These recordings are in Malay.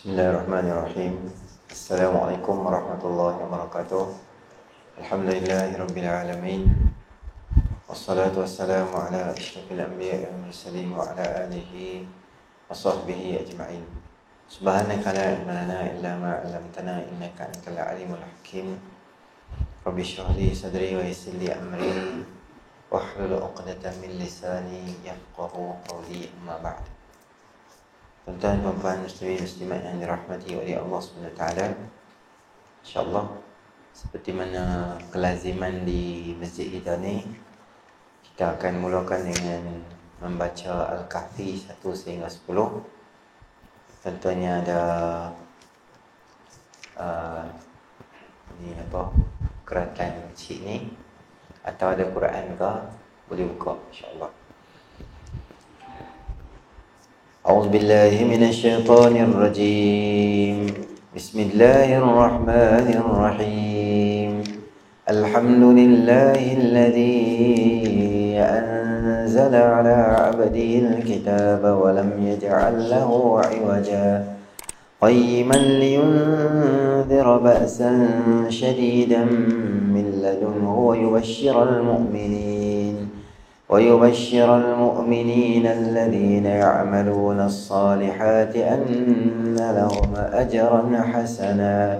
Bismillahirrahmanirrahim. Assalamualaikum warahmatullahi wabarakatuh. Alhamdulillahirabbil alamin. Wassalatu wassalamu ala asyrafil anbiya'i wal mursalin wa ala alihi wa sahbihi ajma'in. Subhanaka la ilma lana illa ma 'allamtana innaka antal alimul hakim. Rabbi shrah li sadri wa yassir li amri wahlul 'uqdatam min lisani yafqahu qawli, amma ba'd. Tuan-tuan, puan-puan, muslimin-muslimat yang dirahmati oleh Allah SWT, InsyaAllah seperti mana kelaziman di masjid kita ni, kita akan mulakan dengan membaca Al-Kahfi 1 sehingga 10. Tentunya ada keratan kecil ni, atau ada Quran ke, boleh buka insyaAllah. أعوذ بالله من الشيطان الرجيم. بسم الله الرحمن الرحيم. الحمد لله الذي أنزل على عبده الكتاب ولم يجعل له عوجا قيما لينذر بأسا شديدا من لدنه ويبشر المؤمنين الذين يعملون الصالحات أن لهم أجرا حسنا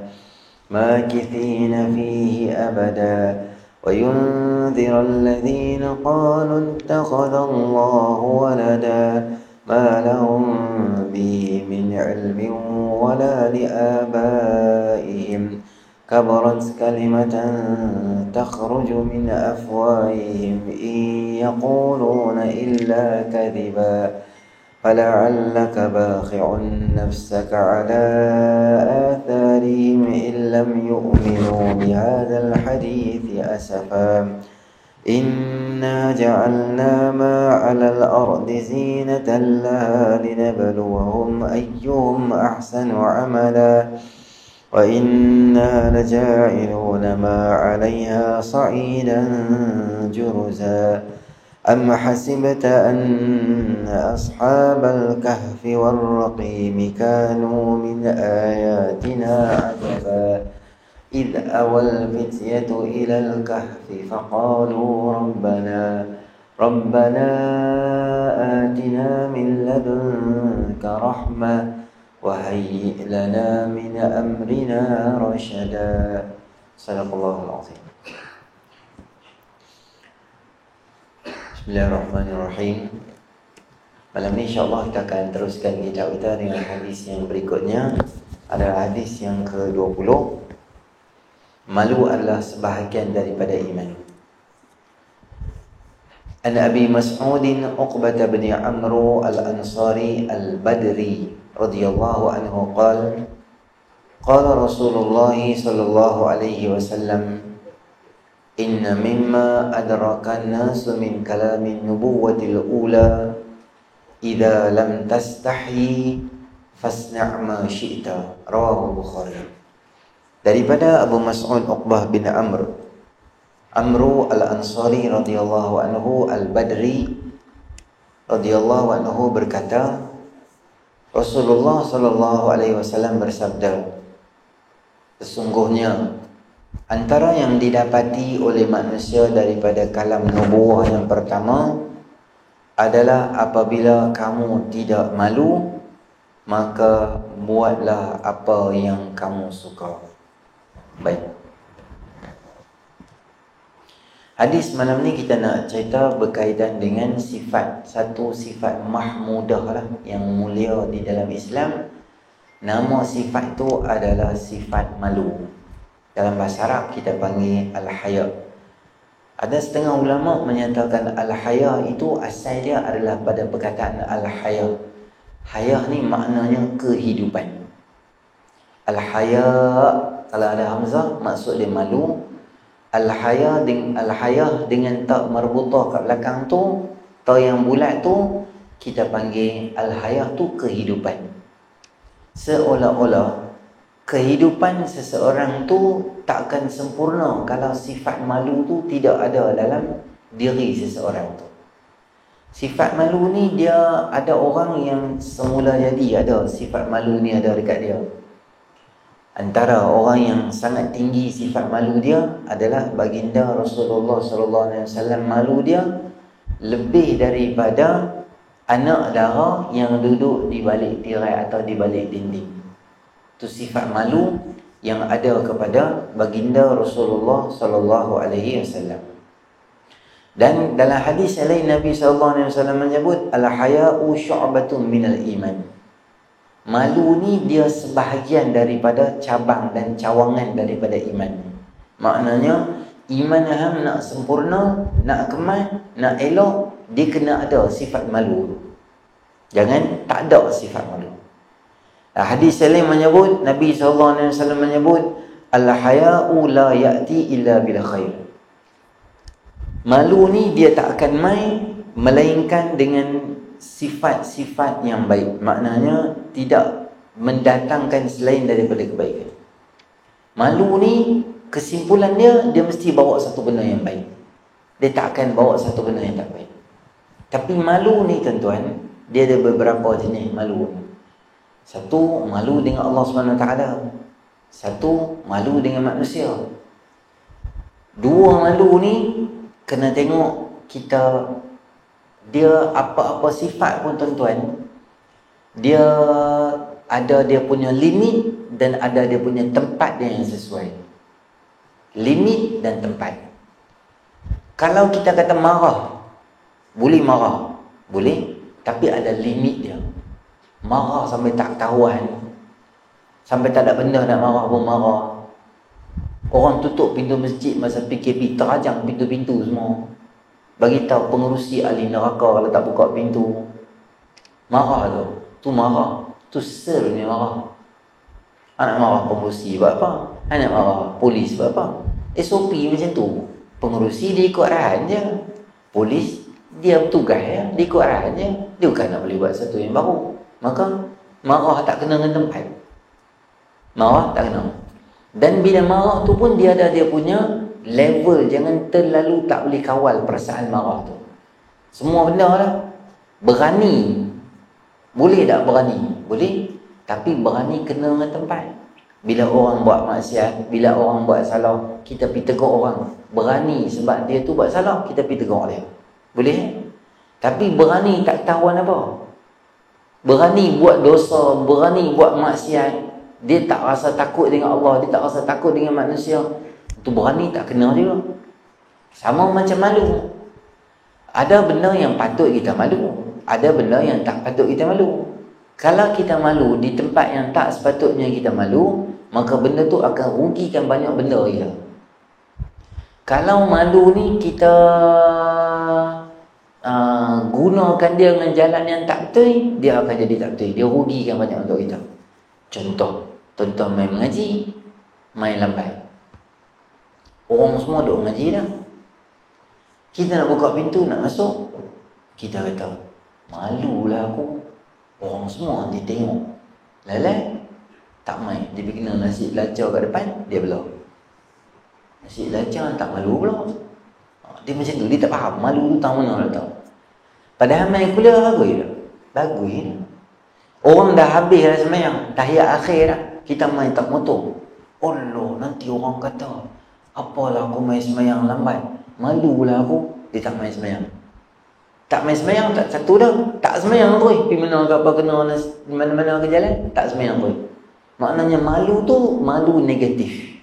ماكثين فيه أبدا وينذر الذين قالوا اتخذ الله ولدا ما لهم به من علم ولا لآبائهم كبرت كلمة تخرج من أفواههم إن يقولون إلا كذبا فلعلك باخع نفسك على آثارهم إن لم يؤمنوا بهذا الحديث أسفا إنا جعلنا ما على الأرض زينة لها لنبلوهم أيهم أحسن عملا وإنا لجاعلون ما عليها صعيدا جرزا أم حسبت أن أصحاب الكهف والرقيم كانوا من آياتنا عجبا إذ أوى الفتية إلى الكهف فقالوا ربنا آتنا من لدنك رحمة وهيئ لنا من أمرنا رشدا. Sadaqallahul azim. Bismillahirrahmanirrahim. Malam ni insyaAllah kita akan teruskan kitab kita dengan hadis yang berikutnya. Adalah hadis yang ke-20. Malu adalah sebahagian daripada iman. An Abi Mas'udin Uqbah bin Amr al-Ansari al-Badri radhiyallahu anhu qala Rasulullah sallallahu alaihi wasallam inna mimma adraka an-nas min kalamin nubuwwatil ula idza lam tastahi fasna' ma syi'ta, rawahu Bukhari. Daripada Abu Mas'ud Uqbah bin Amr al-Ansari radhiyallahu anhu al-Badri radhiyallahu anhu berkata, Rasulullah sallallahu alaihi wasallam bersabda, sesungguhnya antara yang didapati oleh manusia daripada kalam nubuwah yang pertama adalah apabila kamu tidak malu, maka buatlah apa yang kamu suka. Baik. Hadis malam ni kita nak cerita berkaitan dengan satu sifat mahmudah lah, yang mulia di dalam Islam. Nama sifat tu adalah sifat malu. Dalam bahasa Arab kita panggil al-haya. Ada setengah ulama menyatakan al-haya itu asal dia adalah pada perkataan al-haya. Haya ni maknanya kehidupan. Al-haya kalau ada hamzah maksud dia malu. Al-haya dengan tak marbutah kat belakang tu, ta yang bulat tu, kita panggil al-haya tu kehidupan. Seolah-olah kehidupan seseorang tu takkan sempurna kalau sifat malu tu tidak ada dalam diri seseorang tu. Sifat malu ni dia ada orang yang semula jadi ada sifat malu ni ada dekat dia. Antara orang yang sangat tinggi sifat malu dia adalah baginda Rasulullah sallallahu alaihi wasallam. Malu dia lebih daripada anak dara yang duduk di balik tirai atau di balik dinding. Itu sifat malu yang ada kepada baginda Rasulullah sallallahu alaihi wasallam. Dan dalam hadis yang lain Nabi sallallahu alaihi wasallam menyebut al-haya'u syu'batun minal iman. Malu ni dia sebahagian daripada cabang dan cawangan daripada iman. Maknanya iman hang nak sempurna, nak kemal, nak elok, dia kena ada sifat malu. Jangan tak ada sifat malu. Hadis yang lain menyebut, Nabi SAW menyebut, al-haya'u la ya'ti illa bil khair. Malu ni dia tak akan main melainkan dengan sifat-sifat yang baik. Maknanya tidak mendatangkan selain daripada kebaikan. Malu ni kesimpulan dia mesti bawa satu benda yang baik. Dia tak akan bawa satu benda yang tak baik. Tapi malu ni tuan-tuan, dia ada beberapa jenis malu. Satu, malu dengan Allah SWT. Satu, malu dengan manusia. Dua malu ni kena tengok kita, dia apa-apa sifat pun tuan-tuan, dia ada dia punya limit dan ada dia punya tempat dia yang sesuai. Limit dan tempat. Kalau kita kata marah, boleh marah, boleh, tapi ada limit dia. Marah sampai tak tahuan, sampai tak ada benda nak marah pun marah. Orang tutup pintu masjid masa PKP, terajang pintu-pintu semua. Bagi tahu pengerusi ahli neraka kalau tak buka pintu. Marah tu. Tu marah. Tu sernya marah. Anak marah pengerusi buat apa? Anak marah polis buat apa? SOP macam tu. Pengerusi dia ikut arahan je. Polis dia bertugas ya, dia ikut arahan je. Dia bukan nak boleh buat satu yang baru. Maka marah tak kena dengan tempat. Marah tak kena. Dan bila marah tu pun dia ada dia punya level. Jangan terlalu tak boleh kawal perasaan marah tu. Semua benda lah. Berani, boleh tak berani? Boleh. Tapi berani kena dengan tempat. Bila orang buat maksiat, bila orang buat salah, kita pergi tegur orang. Berani sebab dia tu buat salah, kita pergi tegur dia. Boleh? Tapi berani tak ketahuan apa. Berani buat dosa, berani buat maksiat, dia tak rasa takut dengan Allah, dia tak rasa takut dengan manusia. Tu berani tak kena dia. Sama macam malu. Ada benda yang patut kita malu, ada benda yang tak patut kita malu. Kalau kita malu di tempat yang tak sepatutnya kita malu, maka benda tu akan rugikan banyak benda kita. Kalau malu ni kita gunakan dia dengan jalan yang tak betul, dia akan jadi tak betul. Dia rugikan banyak untuk kita. Contoh, tuan-tuan main mengaji, main lambat. Orang semua duk mengaji dah. Kita nak buka pintu, nak masuk, kita kata, malulah aku. Orang semua nanti tengok. Lalai, tak main. Dia pergi kena nasi belajar kat depan, dia belah. Nasi belajar tak malu pula. Dia macam tu, dia tak faham malu tu tak mana tak tahu. Padahal main kuliah bagus dah. Bagus dah. Orang dah habis dah semayang, tahiyat akhir dah, kita main tak motor. Allah, nanti orang kata, apalah aku main semayang lambat. Malulah aku. Dia tak main semayang. Tak main semayang, tak satu dah. Tak semayang pun. Pergi mana ke apa, kena mana-mana ke jalan, tak semayang pun. Maknanya malu tu, malu negatif.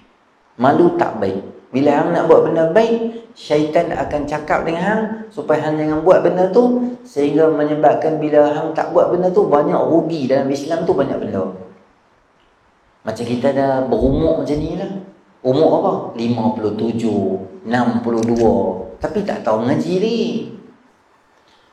Malu tak baik. Bila hang nak buat benda baik, syaitan akan cakap dengan hang supaya hang jangan buat benda tu, sehingga menyebabkan bila hang tak buat benda tu, banyak rugi dalam Islam tu, banyak benda. Macam kita dah berumur macam ni lah. Umur apa? 57, 62. Tapi tak tahu ngaji ni.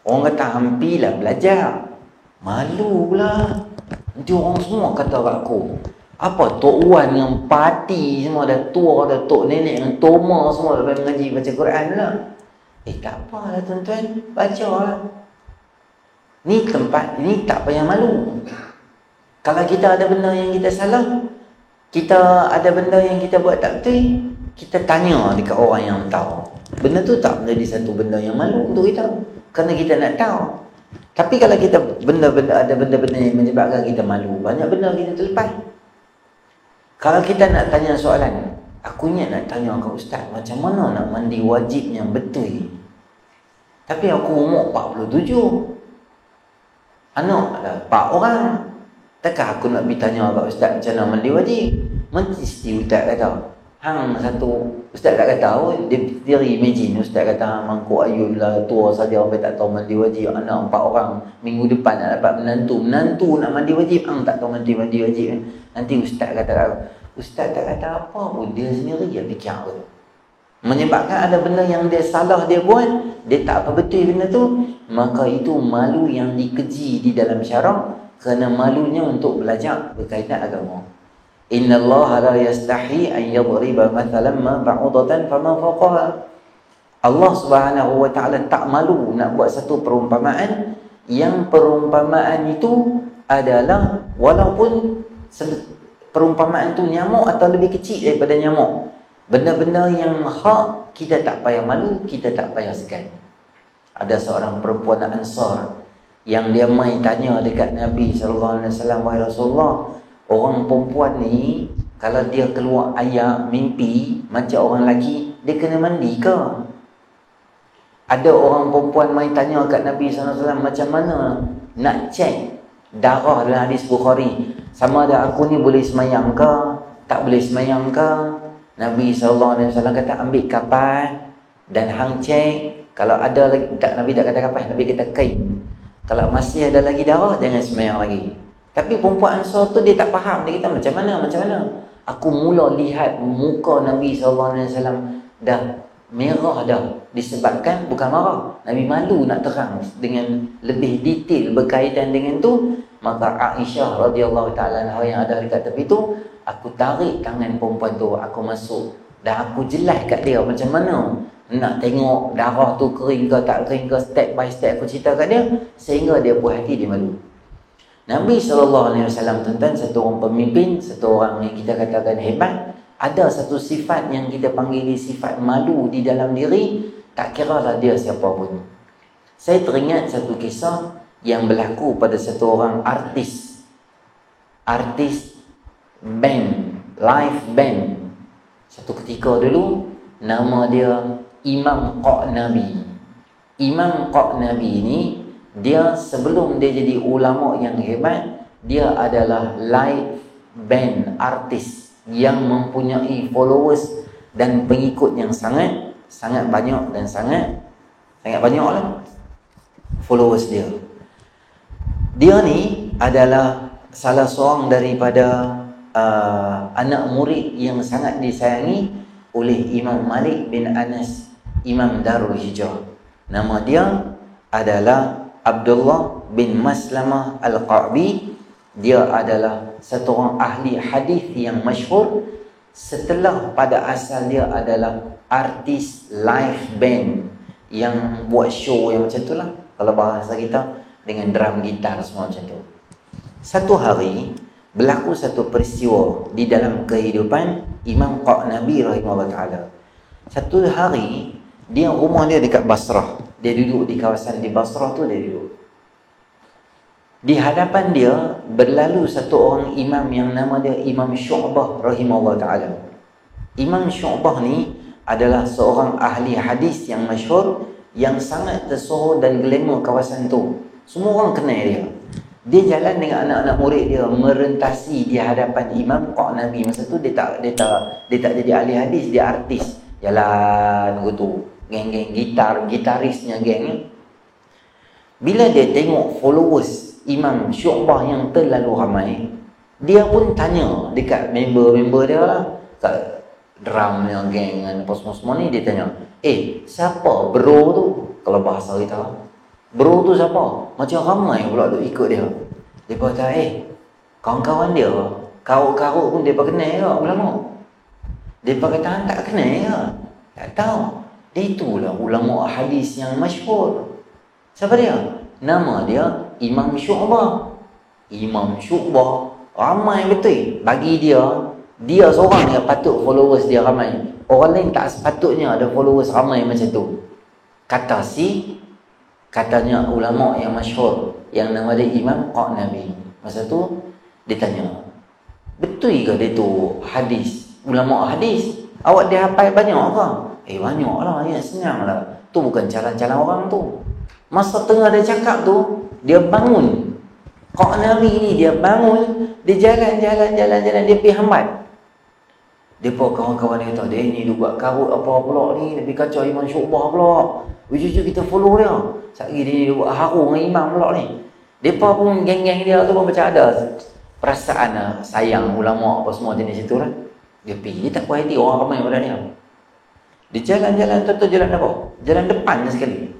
Orang kata hampilah belajar. Malu pula. Nanti orang semua kata kat aku, apa Tok Wan dengan Pati semua dah tua, dah Tok Nenek dengan Toma semua dah mengaji baca Quran lah. Tak apalah tuan-tuan, baca lah. Ni tempat, ni tak payah malu. Kalau kita ada benda yang kita salah, kita ada benda yang kita buat tak betul, kita tanya dekat orang yang tahu. Benda tu tak menjadi satu benda yang malu untuk kita. kerana kita nak tahu. Tapi kalau kita ada benda-benda yang menyebabkan kita malu, banyak benda kita terlepas. Kalau kita nak tanya soalan, aku ingat nak tanya ke ustaz, macam mana nak mandi wajib yang betul? Tapi aku umur 47. Anak ada 4 orang. Takkan aku nak pergi tanya kat ustaz macam mana mandi wajib? Mesti ustaz kata, hang satu ustaz tak kata pun, dia imagine ustaz kata mangkuk ayun lah tua saja sampai tak tahu mandi wajib, anak 4 orang, minggu depan nak dapat menantu nak mandi wajib, hang tak tahu mandi wajib. Nanti ustaz kata, ustaz tak kata apa pun, dia sendiri dia fikir tu. Menyebabkan ada benda yang dia salah dia buat, dia tak apa betul benda tu, maka itu malu yang dikeji di dalam syarak, kerana malunya untuk belajar berkaitan agama. Inna Allah la yastahi an yadriba mathalan ma ba'udatan fama fawqaha. Allah Subhanahu wa taala tak malu nak buat satu perumpamaan yang perumpamaan itu adalah walaupun perumpamaan tu nyamuk atau lebih kecil daripada nyamuk. Benda-benda yang hak kita tak payah malu, kita tak payah segan. Ada seorang perempuan Ansar yang dia mai tanya dekat Nabi sallallahu alaihi wasallam, "Wahai Rasulullah, orang perempuan ni kalau dia keluar ayak mimpi macam orang lelaki, dia kena mandi ke?" Ada orang perempuan mai tanya kat Nabi sallallahu alaihi wasallam, "Macam mana nak cek darah dalam hadis Bukhari, sama ada aku ni boleh semayang ke, tak boleh semayang ke?" Nabi sallallahu alaihi wasallam kata, "Ambil kapas dan hang cek, kalau ada lagi tak." Nabi tak kata kapas, Nabi kata kain. Kalau masih ada lagi darah, jangan semayang lagi. Tapi perempuan Ansar tu dia tak faham. Dia kata macam mana? Aku mula lihat muka Nabi SAW dah merah dah. Disebabkan bukan marah. Nabi malu nak terang dengan lebih detail berkaitan dengan tu. Maka Aisyah radhiyallahu ta'ala anha yang ada dekat tepi tu, aku tarik tangan perempuan tu, aku masuk. Dan aku jelas kat dia macam mana nak tengok darah tu kering ke tak kering ke, step by step aku cerita kat dia, sehingga dia puas hati, dia malu. Nabi SAW, tuan-tuan, satu orang pemimpin, satu orang yang kita katakan hebat, ada satu sifat yang kita panggil sifat malu di dalam diri, tak kira lah dia siapa pun. Saya teringat satu kisah yang berlaku pada satu orang artis band, live band. Satu ketika dulu, nama dia Imam Qa'nabi. Imam Qa'nabi ni, dia sebelum dia jadi ulama yang hebat, dia adalah live band artis yang mempunyai followers dan pengikut yang sangat banyak dan sangat banyaklah followers dia. Dia ni adalah salah seorang daripada anak murid yang sangat disayangi oleh Imam Malik bin Anas, Imam Darul Hijrah. Nama dia adalah Abdullah bin Maslamah Al-Qa'bi. Dia adalah satu orang ahli hadis yang masyhur. Setelah pada asal dia adalah artis live band yang buat show yang macam tu lah, kalau bahasa kita, dengan drum, gitar, semua macam tu. Satu hari berlaku satu peristiwa di dalam kehidupan Imam Qa'nabi rahimahullah ta'ala. Satu hari, rumah dia dekat Basrah. Dia duduk di kawasan di Basrah tu, dia duduk. Di hadapan dia berlalu satu orang imam yang nama dia Imam Syu'bah rahimahullah ta'ala. Imam Syu'bah ni adalah seorang ahli hadis yang masyhur, yang sangat tersohor dan glamour kawasan tu. Semua orang kenal dia. Dia jalan dengan anak-anak murid dia, merentasi di hadapan Imam Qa'nabi. Masa tu dia tak jadi ahli hadis, dia artis. Jalan gitu, geng-geng gitarisnya geng. Bila dia tengok followers Imam Syu'bah yang terlalu ramai, dia pun tanya dekat member-member dia lah, kat drumnya geng dan apa semua ni, dia tanya, siapa bro tu? Kalau bahasa kita, bro tu siapa? Macam ramai pula duk ikut dia. Dia kata, kawan-kawan dia, karut-karut pun dia kenal ke ulama? Dia kata, tak kenal ke? Tak tahu. Dia itulah ulama hadis yang masyhur. Siapa dia? Nama dia Imam Syu'bah. Imam Syu'bah ramai betul. Bagi dia seorang yang patut followers dia ramai. Orang lain tak sepatutnya ada followers ramai macam tu. Kata si Katanya ulama yang masyhur yang nama dia Imam Qanabi. Masa tu dia tanya, betul ke dia tu hadis, ulama hadis? Awak dia hafal banyak ke? Banyak lah, ya senang lah. Tu bukan cara-cara orang tu. Masa tengah dia cakap tu, dia bangun. Qanabi ni dia bangun, dia jalan, dia pergi hambat. Depa kawan-kawan dia kata, dia ni dia buat karut apa pula ni, lebih kacau Imam Syu'bah pula. Ujung-ujung kita follow dia. Sekali dia buat haru dengan imam pula ni. Depa pun geng-geng dia tu pun macam ada perasaan sayang ulama apa semua jenis itu lah. Dia pergi, dia tak puas hati orang ramai pada dia. Dia jalan-jalan tu jalan apa? Jalan depan sekali.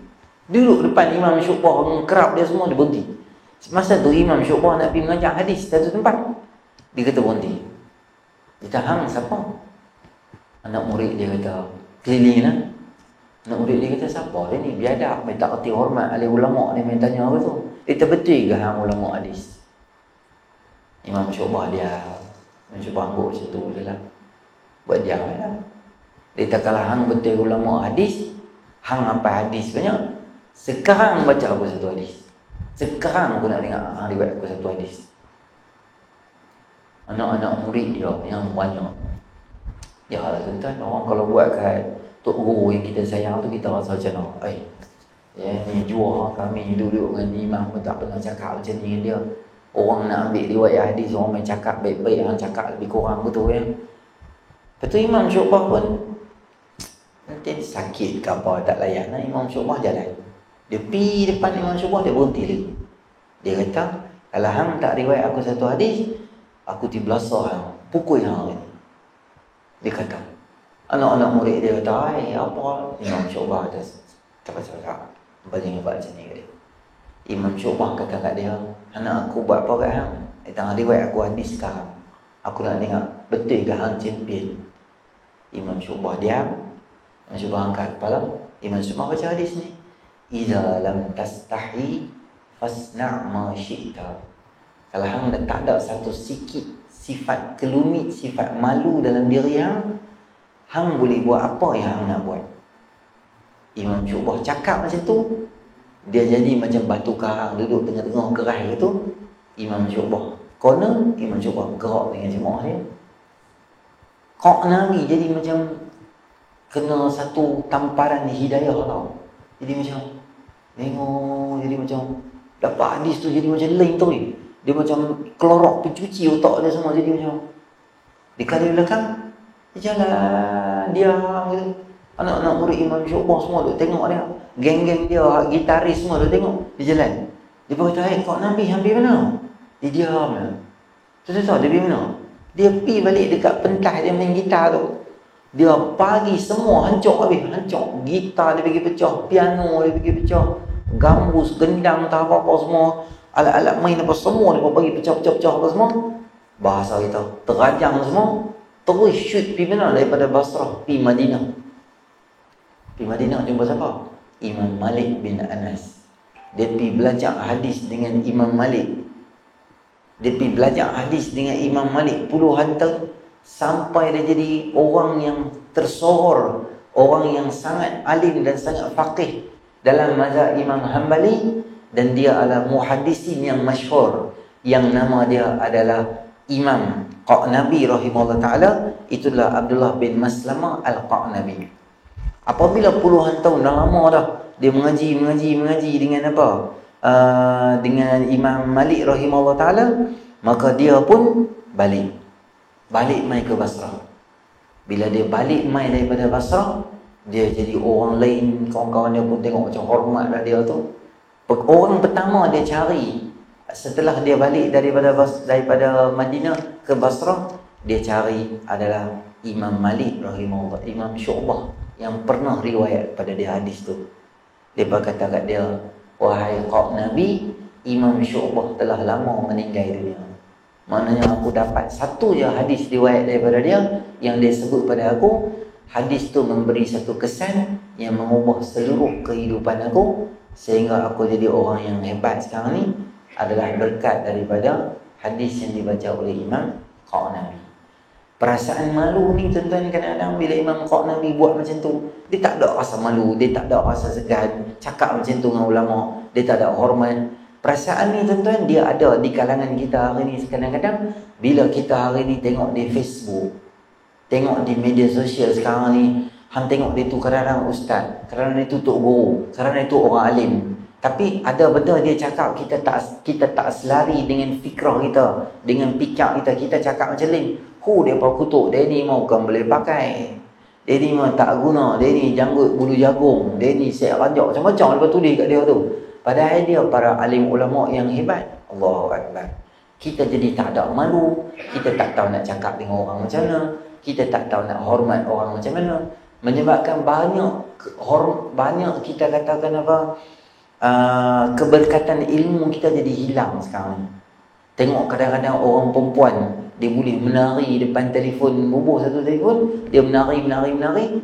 Duduk depan Imam Syu'bah dengan kerap dia semua, dia berhenti. Masa tu Imam Syu'bah nak pergi mengajar hadis satu tempat. Dia kata berhenti. Dia tahan siapa? Anak murid dia kata keliling lah. Anak murid dia kata siapa dia ni? Biadab, dia tak kerti hormat ahli ulama' ni. Dia tanya apa tu? Dia terbetul ke hang ulama' hadis? Imam Syu'bah dia Imam Syu'bah angguk macam tu je lah. Buat dia lah. Dia tak kalah hang betul ulama' hadis, hang apa hadis banyak. Sekarang baca aku satu hadis. Sekarang aku nak dengar hang riwayat aku satu hadis. Anak-anak murid dia yang banyak. Ya lah tuan-tuan, orang kalau buat kat tok guru yang kita sayang tu, kita rasa macam mana? Ni jual kami duduk dengan imam pun tak pernah cakap macam ni dengan dia. Orang nak ambil riwayat hadis, orang main cakap baik-baik, orang cakap lebih kurang betul ya. Lepas tu Imam Syu'bah pun nanti sakit ke apa tak layan. Imam Syu'bah jalan. Dia pergi depan Imam Syu'bah, dia berhenti lagi. Dia kata, kalau hang tak riwayat aku satu hadis, aku tiblasa hang, pukul hang ni. Dia kata, anak-anak murid dia kata, apa? Imam Syu'bah kata, tak cakap. Banyak buat macam ni kat dia. Imam Syu'bah kata kat dia, anak aku buat apa kat hang? Dia tengah riwayat aku hadis sekarang. Aku nak dengar, betul ke hang champion? Imam Syu'bah diam. Imam Syu'bah angkat kepala. Imam Syu'bah baca hadis ni. Iza lam tastahi fasna' ma syi'ta. Kalau hang dah tak ada satu sikit sifat kelumit, sifat malu dalam diri hang boleh buat apa yang hang nak buat. Imam Syu'bah cakap macam tu, dia jadi macam batu karang duduk tengah-tengah kerai tu. Imam Syu'bah corner, Imam Syu'bah gerak dengan jemaah dia. Kok nari jadi macam kena satu tamparan hidayah tau. Jadi macam tengok, jadi macam dapat hadis tu jadi macam lain tu ni. Dia macam kelorok pencuci otak dia semua, jadi macam di kali belakang dia jalan diam gitu. Anak-anak murid Imam Syu'bah semua duk tengok dia. Geng-geng dia, gitaris semua duk tengok. Dia jalan. Dia berkata, kau Nabi hampir mana? Dia diam lah. Tu dia tahu dia pergi mana? Dia pergi balik dekat pentas dia main gitar tu. Dia bagi semua hancur habis. Hancur. Gitar dia pergi pecah. Piano dia pergi pecah. Gambus, gendang, tak apa-apa semua. Alat-alat main apa semua dia bagi pecah-pecah apa semua. Bahasa kita terajang semua. Terus shoot pergi mana? Daripada Basrah pergi Madinah. Pergi Madinah jumpa siapa? Imam Malik bin Anas. Dia pergi belajar hadis dengan Imam Malik. Dia pergi belajar hadis dengan Imam Malik puluhan tahun, sampai dia jadi orang yang tersohor, orang yang sangat alim dan sangat faqih dalam mazhab Imam Hanbali. Dan dia adalah muhaddisin yang masyhur, yang nama dia adalah Imam Qanabi rahimahullah ta'ala. Itulah Abdullah bin Maslamah Al-Qanabi. Apabila puluhan tahun dah lama dah dia mengaji dengan apa? Dengan Imam Malik rahimahullah ta'ala, maka dia pun balik mai ke Basrah. Bila dia balik mai daripada Basrah, dia jadi orang lain. Kawan-kawan dia pun tengok macam hormat lah dia tu. Orang pertama dia cari setelah dia balik daripada Madinah ke Basrah, dia cari adalah Imam Malik rahimahullah, Imam Syu'bah yang pernah riwayat pada dia hadis tu. Dia berkata kat dia, wahai Qanabi, Imam Syu'bah telah lama meninggal dunia. Maknanya aku dapat satu je hadis riwayat daripada dia yang dia sebut pada aku. Hadis tu memberi satu kesan yang mengubah seluruh kehidupan aku, sehingga aku jadi orang yang hebat sekarang ni adalah berkat daripada hadis yang dibaca oleh Imam Qanabi. Perasaan malu ni tuan-tuan, kadang-kadang bila Imam Qurtubi buat macam tu, dia tak ada rasa malu, dia tak ada rasa segan cakap macam tu dengan ulama, dia tak ada hormat. Perasaan ni tuan-tuan dia ada di kalangan kita hari ni. Kadang-kadang bila kita hari ni tengok di Facebook, tengok di media sosial sekarang ni, hang tengok dia tu kadang-kadang ustaz, kadang-kadang dia tu tok guru, kadang-kadang dia tu orang alim. Tapi ada benda dia cakap kita tak selari dengan fikrah kita, dengan fikir kita cakap macam lain. Dia kutuk, dia ni mau bukan boleh pakai, dia ni mau tak guna, dia ni janggut bulu jagung, dia ni siap rajak, macam-macam lepas tulis kat dia tu. Padahal dia para alim ulama yang hebat. Allahu Akbar. Kita jadi tak ada malu, kita tak tahu nak cakap dengan orang macam mana, kita tak tahu nak hormat orang macam mana. Menyebabkan banyak kita katakan apa, keberkatan ilmu kita jadi hilang sekarang ni. Tengok kadang-kadang orang perempuan, dia boleh menari depan telefon, bubuh satu telefon, dia menari,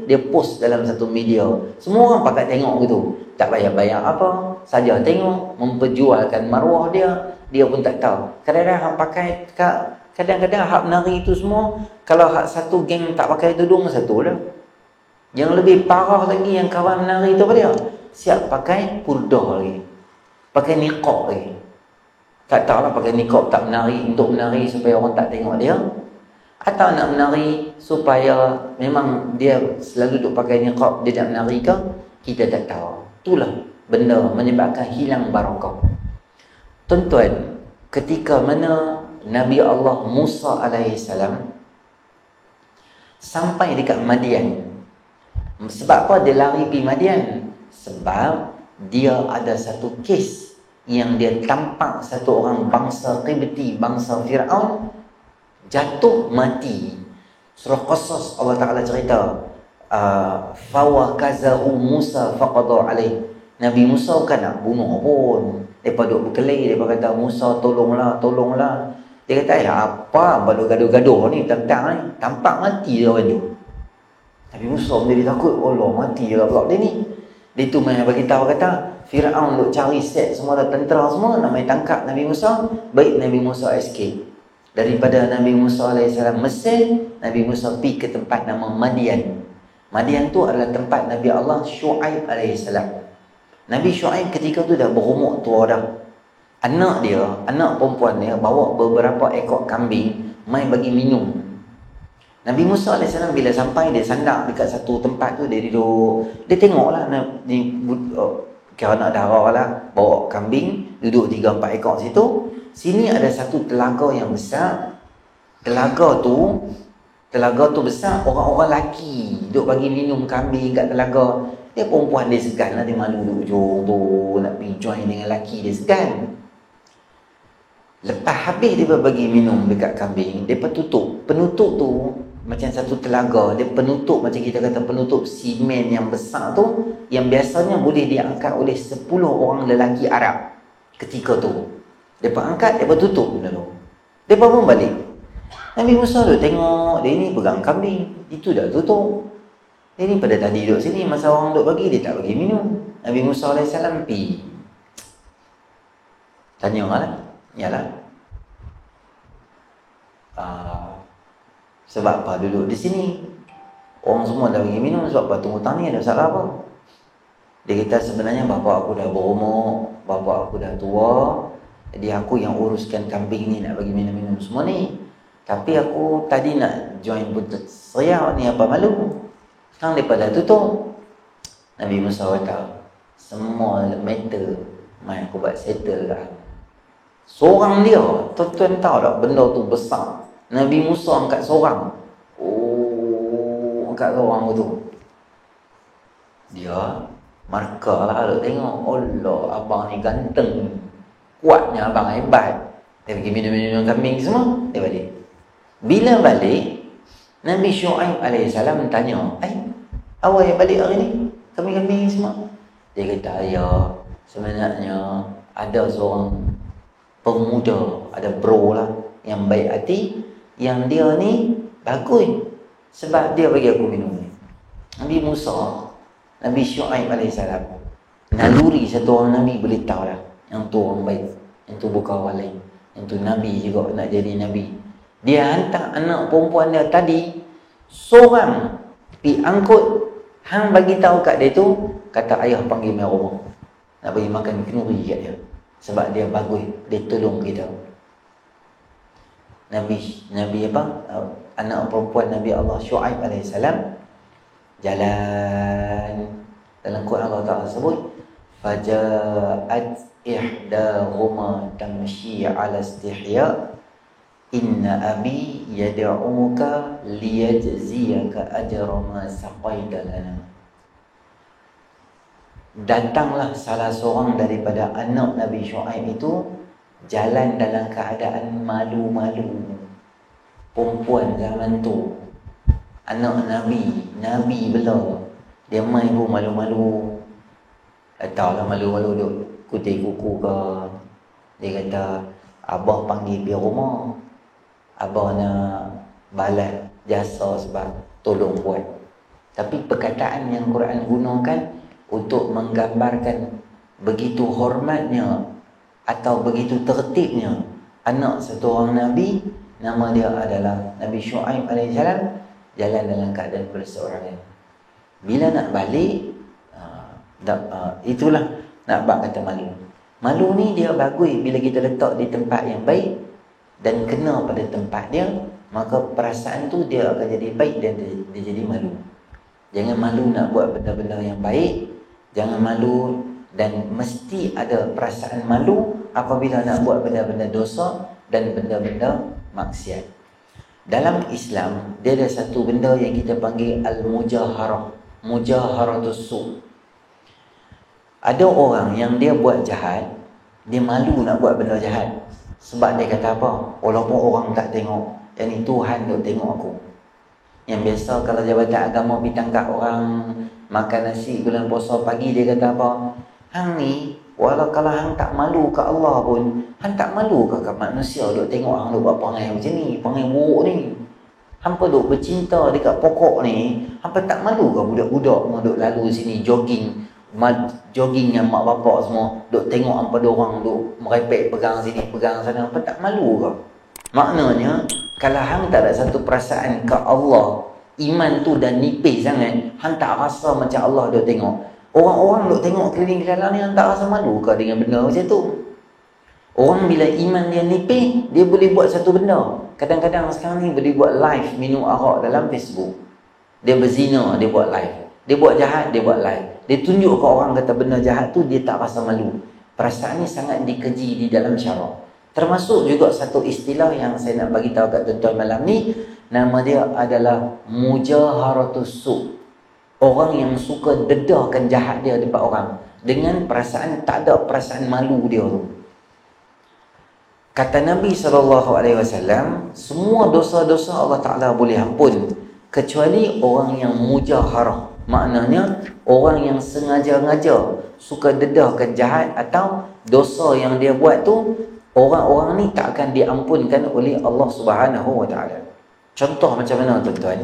dia post dalam satu media. Semua orang pakat tengok gitu. Tak payah bayar apa, saja tengok, memperjualkan maruah dia pun tak tahu. Kadang-kadang hak pakai, kadang-kadang hak menari itu semua, kalau hak satu geng tak pakai tudung, satu lah. Yang lebih parah lagi yang kawan menari itu apa dia? Siap pakai purdah lagi, pakai niqab lagi. Tak tahulah pakai niqab tak menari untuk menari supaya orang tak tengok dia, atau nak menari supaya memang dia selalu duk pakai niqab, dia tak menari ke, kita tak tahu. Itulah benda menyebabkan hilang barakah. Tuan-tuan, ketika mana Nabi Allah Musa AS sampai dekat Madian, sebab apa dia lari pergi Madian? Sebab dia ada satu kes yang dia tampak satu orang bangsa Qibti, bangsa Fir'aun jatuh mati. Surah Qasas Allah Ta'ala cerita, fawakazahu Musa faqada alaih. Nabi Musa kan nak bunuh pun, mereka duduk berkelahi, mereka kata Musa tolonglah. Dia kata apa baru gaduh-gaduh ni tentang ni, tampak mati dia orang tu. Nabi Musa menjadi takut, Allah mati je lah pula dia ni. Dia tu main bagi tahu kata Fir'aun duk cari set semua dah tentera semua nak main tangkap Nabi Musa. Baik Nabi Musa escape daripada Nabi Musa AS Mesir. Nabi Musa pergi ke tempat nama Madian. Madian tu adalah tempat Nabi Allah Syuaib AS. Nabi Syuaib ketika tu dah berumur tua dah. Anak perempuan dia bawa beberapa ekor kambing main bagi minum. Nabi Musa AS bila sampai, dia sandar dekat satu tempat tu, dia duduk, dia tengoklah ni kira nak darah lah, bawa kambing, duduk 3-4 ekor situ. Sini ada satu telaga yang besar. Telaga tu besar, orang-orang lelaki duduk bagi minum kambing kat telaga. Dia perempuan dia segan lah, dia malu duduk ujung tu, nak pergi join dengan lelaki dia segan. Lepas habis dia bagi minum dekat kambing, dia penutup tu macam satu telaga, dia penutup macam kita kata penutup simen yang besar tu, yang biasanya boleh diangkat oleh 10 orang lelaki Arab. Ketika tu depa angkat, depa tutup dulu, depa pun balik. Nabi Musa tu tengok dia ni pegang kambing, itu dah tutup. Dia ni pada tadi duduk sini, masa orang duduk bagi, dia tak bagi minum. Nabi Musa AS pergi tanya lah, yalah, sebab apa duduk di sini? Orang semua dah bagi minum, sebab apa tunggu tani, ada masalah apa? Dia kata sebenarnya bapa aku dah berumur, bapa aku dah tua, jadi aku yang uruskan kambing ni, nak bagi minum-minum semua ni. Tapi aku tadi nak join buntut seriau ni, apa malu. Sekarang mereka dah tutup. Nabi Musa kata, semua matter mai aku buat settle dah. Seorang dia, tuan-tuan tahu tak benda tu besar. Nabi Musa angkat seorang. Angkat seorang tu. Dia markah lah, duk tengok, Allah abang ni ganteng, kuatnya abang, hebat. Dia pergi minum-minum kambing semua, dia balik. Bila balik, Nabi Syuaib AS tanya, awak yang balik hari ni? Kambing-kambing semua? Dia kata, ya, sebenarnya ada seorang pemuda, ada bro lah, yang baik hati, yang dia ni bagus, sebab dia bagi aku minum ni. Nabi Musa, Nabi Syuaib AS, naluri satu orang Nabi boleh tahu lah, yang tu orang baik, yang tu bukan orang lain, yang tu Nabi juga nak jadi Nabi. Dia hantar anak perempuan dia tadi seorang pi angkut. Hang bagi tahu kat dia tu, kata ayah panggil mai rumah. Nak bagi makan kenduri kat dia. Sebab dia bagus, dia tolong kita. Nabi apa? Anak perempuan Nabi Allah Syuaib alaihissalam jalan. Dalam Quran Allah Ta'ala sebut faja'at ihdahuma tamshi 'ala istihya inna abi yad'uka liyajziyaka ajra ma saqaita lana. Datanglah salah seorang daripada anak Nabi Syuaib itu jalan dalam keadaan malu-malu. Perempuan zaman tu, anak Nabi bela. Dia main pun malu-malu. Tahulah malu-malu duk kutip kuku ke. Dia kata, abah panggil pergi rumah. Abah nak balas jasa sebab tolong buat. Tapi perkataan yang Quran gunakan untuk menggambarkan begitu hormatnya atau begitu tertibnya anak satu orang Nabi, nama dia adalah Nabi Syuaib alaihissalam, jalan dalam keadaan berseorangan. Bila nak balik, itulah nak bab kata malu. Malu ni dia bagus bila kita letak di tempat yang baik dan kena pada tempat dia, maka perasaan tu dia akan jadi baik dan dia jadi malu. Jangan malu nak buat benda-benda yang baik, jangan malu dan mesti ada perasaan malu apabila nak buat benda-benda dosa dan benda-benda maksiat. Dalam Islam, dia ada satu benda yang kita panggil al-mujaharah, mujaharatus su'. Ada orang yang dia buat jahat, dia malu nak buat benda jahat. Sebab dia kata apa? Walaupun orang tak tengok, yang ni Tuhan duk tengok aku. Yang biasa kalau jabatan agama pergi tangkap orang makan nasi bulan puasa pagi, dia kata apa? Hang ni, walau kalau hang tak malu ke Allah pun, hang tak malu ke manusia duk tengok hang duk buat perangai macam ni, perangai buruk ni. Hampa duk bercinta dekat pokok ni, hampa tak malu ke budak-budak semua duk lalu sini jogging dengan mak bapak semua, duk tengok hampa dorang duk merepek pegang sini, pegang sana, hampa tak malu ke? Maknanya, kalau hang tak ada satu perasaan ke Allah, iman tu dah nipis sangat, hang tak rasa macam Allah duk tengok. Orang-orang duk tengok keliling dalam ni, hang tak rasa malu ke dengan benda macam tu? Orang bila iman dia nipis, dia boleh buat satu benda. Kadang-kadang sekarang ni boleh buat live minum arak dalam Facebook. Dia berzina, dia buat live. Dia buat jahat, dia buat live. Dia tunjuk ke orang kata benda jahat tu, dia tak rasa malu. Perasaan ni sangat dikeji di dalam syarak. Termasuk juga satu istilah yang saya nak bagi tahu kat tuan-tuan malam ni, nama dia adalah mujaharatus su'. Orang yang suka dedahkan jahat dia depan orang dengan perasaan tak ada perasaan malu dia tu. Kata Nabi SAW, semua dosa-dosa Allah Ta'ala boleh ampun kecuali orang yang mujaharah. Maknanya orang yang sengaja-ngaja suka dedahkan jahat atau dosa yang dia buat tu, orang-orang ni tak akan diampunkan oleh Allah Subhanahu Wa Ta'ala. Contoh macam mana tuan-tuan?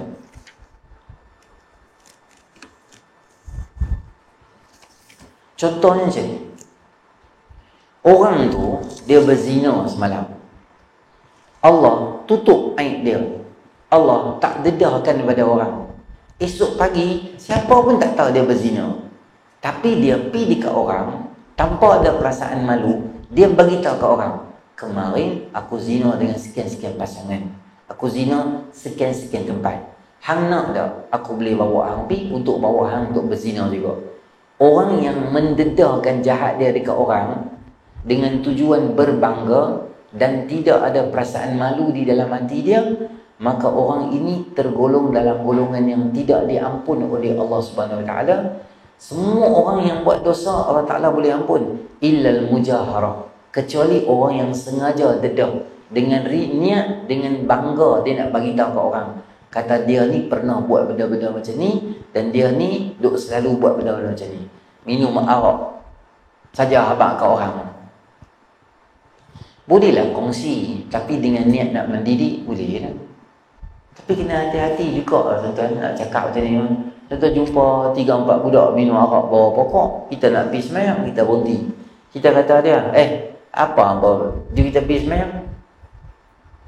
Contohnya macam ni. Orang tu dia berzina semalam. Allah tutup aib dia. Allah tak dedahkan kepada orang. Esok pagi siapa pun tak tahu dia berzina. Tapi dia pergi dekat orang tanpa ada perasaan malu, dia bagi tahu ke orang, kemarin aku zina dengan sekian-sekian pasangan. Aku zina sekian-sekian tempat. Hang nak tak aku boleh bawa hang pergi untuk bawa hang untuk berzina juga. Orang yang mendedahkan jahat dia dekat orang dengan tujuan berbangga dan tidak ada perasaan malu di dalam hati dia, maka orang ini tergolong dalam golongan yang tidak diampun oleh Allah Subhanahu Wa Taala. Semua orang yang buat dosa Allah Taala boleh ampun, illal mujaharah, kecuali orang yang sengaja dedah dengan niat, dengan bangga dia nak bagi tahu ke orang, kata dia ni pernah buat benda-benda macam ni dan dia ni duk selalu buat benda-benda macam ni. Minum arak saja habaq ke orang. Bolehlah kongsi, tapi dengan niat nak mendidik boleh lah. Tapi kena hati-hati juga lah tuan-tuan nak cakap macam ni. Contoh jumpa 3-4 budak minum arak bawah pokok, kita nak pergi semayang, kita berhenti. Kita kata dia, apa jom kita pergi semayang?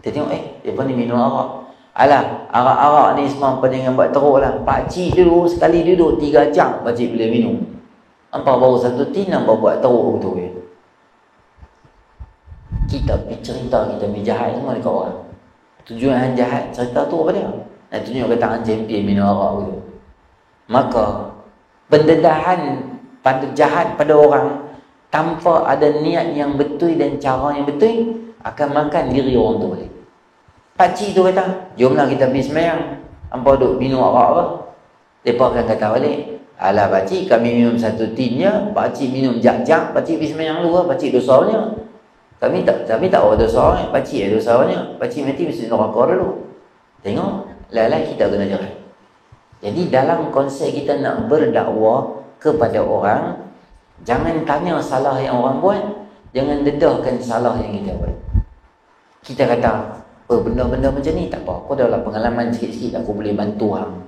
Kita tengok depa ni minum arak. Alah, arak-arak ni semua apa jangan buat teruk lah. Pakcik dulu sekali duduk 3 jam pakcik boleh minum. Hampa baru 1 tin hampa buat teruk betul ya. Kita pergi cerita kita pergi jahat semua dekat orang. Tujuan jahat cerita tu apa dia? Nak tunjuk kata hang champion minum arak betul. Maka pendedahan pada jahat pada orang tanpa ada niat yang betul dan cara yang betul akan makan diri orang tu balik. Pakcik tu kata, jomlah kita pergi sembahyang. Hampa duk minum arak apa? Mereka akan kata balik, alah pakcik kami minum 1 tin je, pakcik minum jak-jak, pakcik pergi sembahyang dulu lah, pakcik dosanya. Kami tak ada dosa, pakcik ada dosanya. Pakcik mati mesti neraka dulu. Tengok, lalai kita kena jahat. Jadi dalam konsep kita nak berdakwah kepada orang, jangan tanya salah yang orang buat, jangan dedahkan salah yang kita buat. Kita kata, benda-benda macam ni tak apa. Aku dah lah pengalaman sikit-sikit aku boleh bantu hang.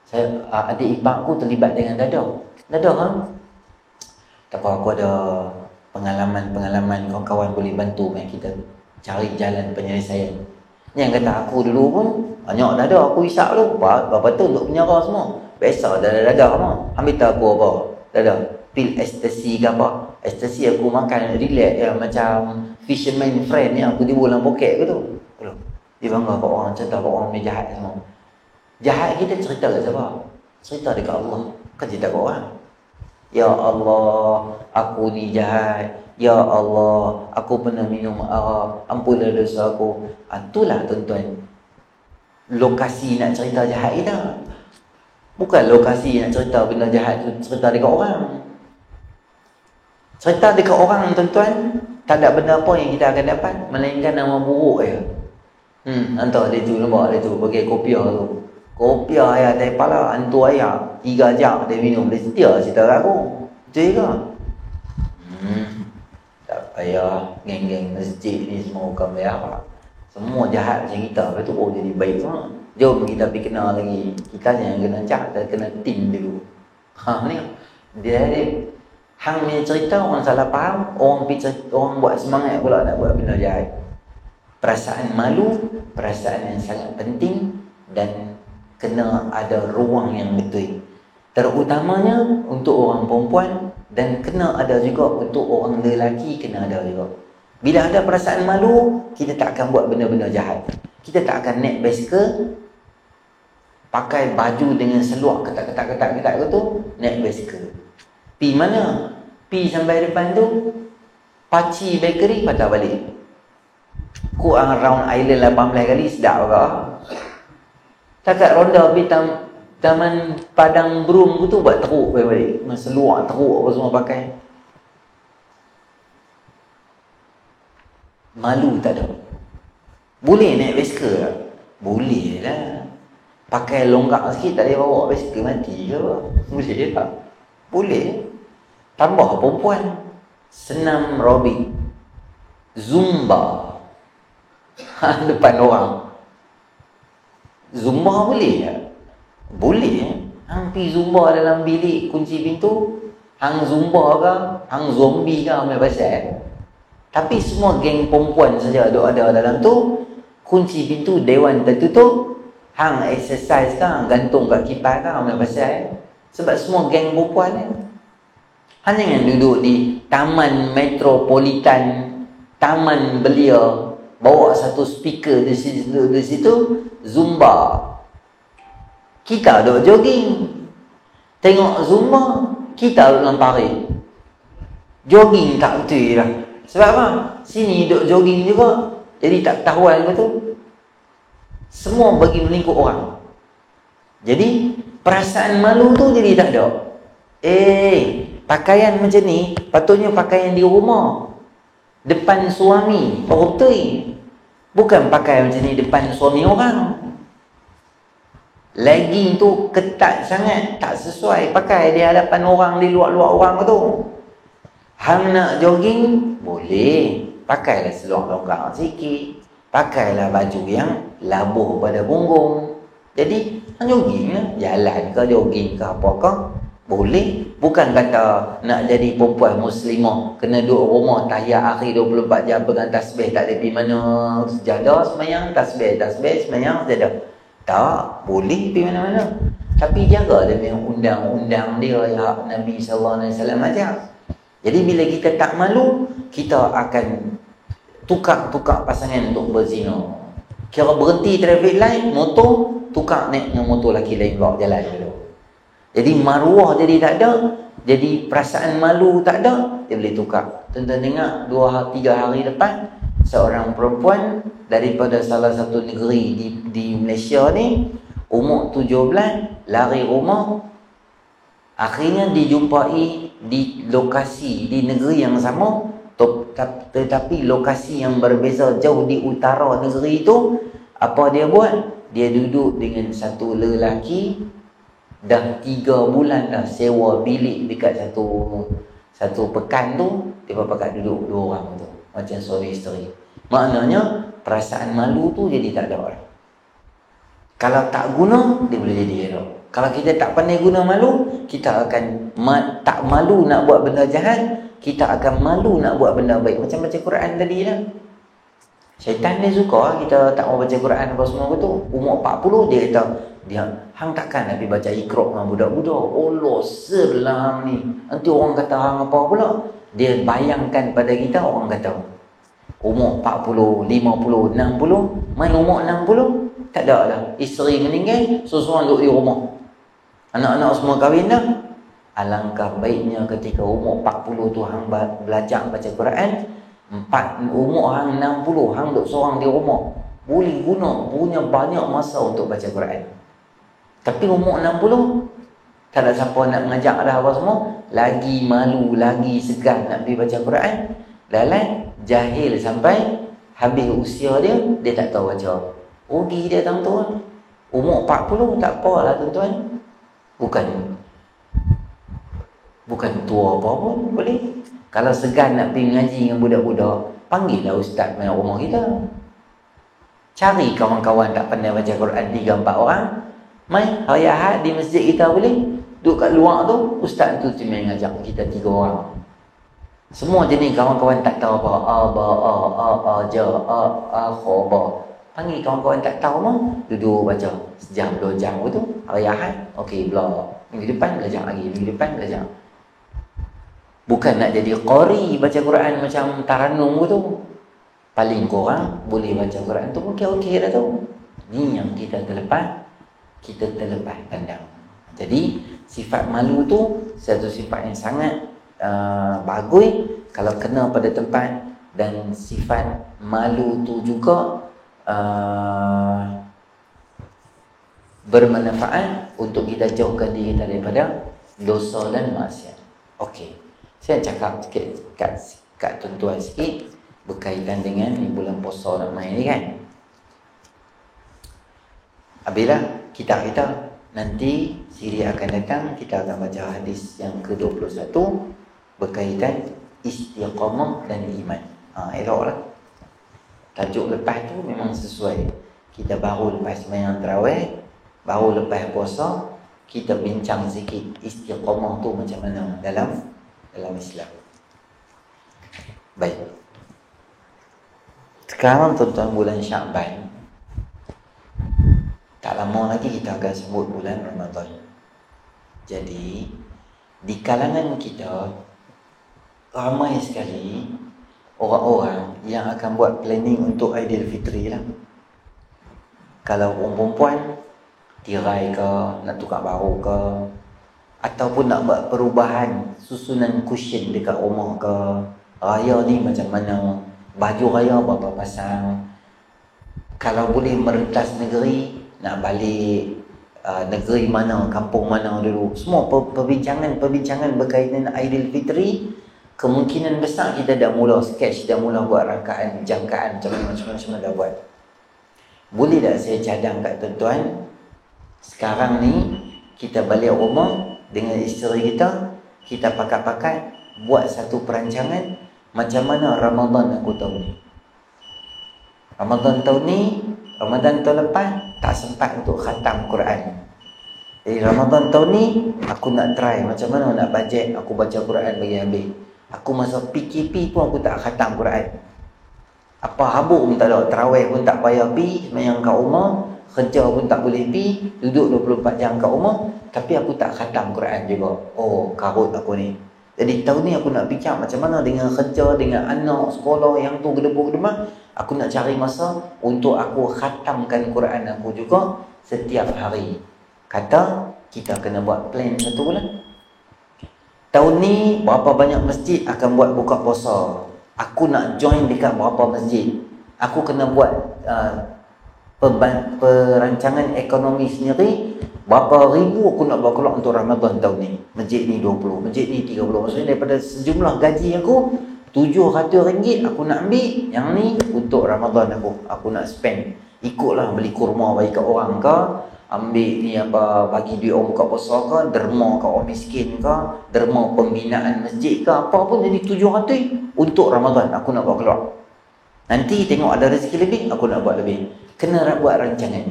Saya adik ipar aku terlibat dengan dadah. Dadah hang. Tak apa, aku ada pengalaman kawan-kawan boleh bantu kita cari jalan penyelesaian. Ni yang kata aku dulu pun banyak dadah aku hisap dulu. Berapa tu untuk penjara semua. Biasa dadah semua. Ambil tahu aku apa? Dadah. Pil ekstasi ke apa? Ekstasi aku makan relax ya, macam fisherman friend ni aku tiba dalam poket ke tu. Dia bangga kat orang, cerita kat orang ni jahat semua. Jahat kita cerita kat siapa? Cerita dekat Allah. Kan cerita kat orang. Ya Allah, aku ni jahat. Ya Allah, aku pernah minum arak. Ampunlah dosa aku. Itulah tuan-tuan, lokasi nak cerita jahat kita. Bukan lokasi nak cerita benda jahat tu cerita dekat orang. Cerita dekat orang tuan-tuan, tak ada benda apa yang kita akan dapat melainkan nama buruk je. Hantar dia tu nampak dia tu pakai kopiah tu. Kopiah ayah dari pala hantu ayah 3 jam dia minum, dia setia cerita kat aku. Betul ke? Tak payah geng-geng masjid ni semua bukan bayar apa. Semua jahat macam kita, lepas tu jadi baik semua. Jom kita pergi kenal lagi. Kita yang kena cak dan kena tim dulu. Ni dia hang punya cerita orang salah faham, orang buat semangat pula nak buat benda jahat. Perasaan malu, perasaan yang sangat penting dan kena ada ruang yang betul. Terutamanya untuk orang perempuan dan kena ada juga untuk orang lelaki, kena ada juga. Bila ada perasaan malu, kita tak akan buat benda-benda jahat. Kita tak akan naik basikal, pakai baju dengan seluar ketat-ketat tu, naik basikal. Pi mana? Pi sampai depan tu, Paci Bakery patah balik. Ku round island 18 kali sedap ke? Takat ronda pergi Taman Padang Broom tu buat teruk balik. Seluar teruk apa semua pakai. Malu tak ada. Boleh naik basikal tak? Boleh lah. Pakai longgak sikit tak boleh bawa basikal mati ke apa? Boleh tak? Boleh. Tambah perempuan, senam aerobik, zumba depan orang. Zumba boleh tak? Boleh. Hang pergi zumba dalam bilik, kunci pintu, hang zumba ke, hang zombie ke, ambil pasal. Tapi semua geng perempuan saja ada dalam tu, kunci pintu, dewan tertutup, hang exercise ke, hang gantung kat kipas ke, ambil pasal. Sebab semua geng perempuan ni. Hang jangan duduk di Taman Metropolitan, Taman Belia, bawa satu speaker di situ zumba. Kita duduk jogging, tengok zumba, kita duduk lempari. Jogging tak betul lah. Sebab apa? Sini duduk jogging juga, jadi tak tahuan betul. Semua bagi melingkup orang. Jadi perasaan malu tu jadi tak ada. Pakaian macam ni patutnya pakaian di rumah, depan suami, betul. Bukan pakai macam ni depan suami orang. Legging tu ketat sangat, tak sesuai pakai di hadapan orang, di luar-luar orang tu. Hang nak jogging, boleh. Pakailah seluar longgang sikit, pakailah baju yang labuh pada punggung. Jadi hang jogging lah, jalan ke jogging ke apa ke, boleh. Bukan kata nak jadi perempuan muslimah kena duduk rumah tahiyat akhir 24 jam pegang tasbih, tak ada pergi mana, sejadah semayang, tasbih semayang, sejadah. Tak boleh pergi mana-mana. Tapi jaga dia undang-undang dia yang Nabi SAW ajar. Jadi bila kita tak malu, kita akan tukar pasangan untuk berzina. Kira berhenti traffic light, motor, tukar naik dengan motor lelaki lain bawa jalan dulu. Jadi maruah jadi tak ada, jadi perasaan malu tak ada, dia boleh tukar. Tuan-tuan dengar 2-3 hari depan, seorang perempuan daripada salah satu negeri di Malaysia ni, umur 17, lari rumah, akhirnya dijumpai di lokasi di negeri yang sama, tetapi lokasi yang berbeza jauh di utara negeri itu. Apa dia buat? Dia duduk dengan satu lelaki, dah 3 bulan dah sewa bilik dekat satu pekan tu, dia pakai duduk 2 orang tu macam suami isteri. Maknanya perasaan malu tu jadi tak ada orang. Kalau tak guna, dia boleh jadi elok. Kalau kita tak pandai guna malu, kita akan tak malu nak buat benda jahat, kita akan malu nak buat benda baik. Macam baca Quran tadi lah. Syaitan dia suka kita tak mau baca Quran apa semua betul. Umur 40 dia kata, dia hang takkan nak pergi baca Iqra dengan budak-budak. Allah selam ni. Nanti orang kata hang apa pula? Dia bayangkan pada kita orang kata umur 40, 50, 60, main umur 60, tak ada lah. Isteri meninggal, seorang duduk di rumah. Anak-anak semua kahwin dah. Alangkah baiknya ketika umur 40 tu hang belajar baca Quran, umur hang 60 hang duduk seorang di rumah, boleh punya banyak masa untuk baca Quran. Tapi umur 60 tak ada siapa nak mengajak dah apa semua, lagi malu, lagi segan nak pergi baca Quran, lalai jahil sampai habis usia dia tak tahu baca. Rugi dia tuan-tuan. Umur 40 tak apalah tuan-tuan. Bukan tua apa pun boleh. Kalau segan nak pergi ngaji dengan budak-budak, panggillah ustaz main rumah kita. Cari kawan-kawan tak pandai baca Quran 3-4 orang, main hari Ahad di masjid kita boleh. Duduk kat luar tu, ustaz tu cuma ngajak kita 3 orang. Semua jenis kawan-kawan tak tahu apa, khoba. Panggil kawan-kawan tak tahu mah, duduk baca sejam 2 jam tu. Hari Ahad, okey belajar. Minggu depan belajar lagi, minggu depan belajar. Bukan nak jadi qari baca Quran macam taranum tu. Paling kurang boleh baca Quran tu okey-okey dah tu. Ni yang kita terlepas pandang. Jadi sifat malu tu satu sifat yang sangat bagus kalau kena pada tempat, dan sifat malu tu juga bermanfaat untuk kita jauhkan diri kita daripada dosa dan maksiat. Okey. Saya cakap sikit kat tuan-tuan sikit berkaitan dengan ni bulan puasa nak main ni kan. Apabila kita nanti siri akan datang, kita akan baca hadis yang ke-21 berkaitan istiqamah dan iman. Eloklah. Tajuk lepas tu memang sesuai. Kita baru lepas sembahyang tarawih, baru lepas puasa, kita bincang sikit istiqamah tu macam mana dalam Islam. Baik. Sekarang tuan-tuan bulan Syakban, tak lama lagi kita akan sebut bulan Ramadan. Jadi di kalangan kita ramai sekali orang-orang yang akan buat planning untuk Aidilfitri lah. Kalau orang perempuan tirai ke, nak tukar baru ke, ataupun nak buat perubahan susunan cushion dekat rumah ke, raya ni macam mana, baju raya berapa pasang, kalau boleh merentas negeri, nak balik negeri mana, kampung mana dulu. Semua perbincangan berkaitan Aidilfitri, kemungkinan besar kita dah mula sketch, dah mula buat rangkaan, jangkaan macam mana dah buat. Boleh tak saya cadang kat tuan-tuan, sekarang ni kita balik rumah dengan isteri kita pakat-pakat buat satu perancangan macam mana Ramadan aku tahun ni. Ramadan tahun ni, Ramadan tahun lepas tak sempat untuk khatam Quran. Jadi Ramadan tahun ni aku nak try macam mana nak bajet aku baca Quran bagi habis. Aku masa PKP pun aku tak khatam Quran. Apa habuk pun tak ada, tarawih pun tak payah pi, sembahyang kat rumah, kerja pun tak boleh pi, duduk 24 jam kat rumah, tapi aku tak khatam Quran juga. Oh, karut aku ni. Jadi tahun ni aku nak fikir macam mana dengan kerja, dengan anak, sekolah yang tu gedebuk-gedebak, aku nak cari masa untuk aku khatamkan Quran aku juga setiap hari. Kata kita kena buat plan satu bulan. Tahun ni berapa banyak masjid akan buat buka puasa. Aku nak join dekat berapa masjid. Aku kena buat perancangan ekonomi sendiri. Berapa ribu aku nak bawa keluar untuk Ramadan tahun ni. Masjid ni 20, masjid ni 30. Maksudnya daripada sejumlah gaji aku, RM700 aku nak ambil. Yang ni untuk Ramadan aku nak spend. Ikutlah beli kurma bagi kat orang ke, ambil ni apa, bagi duit orang buka puasa ke, derma kat orang miskin ke, derma pembinaan masjid ke, apa pun jadi 700 untuk Ramadan aku nak bawa keluar. Nanti tengok ada rezeki lebih, aku nak buat lebih. Kena buat rancangan.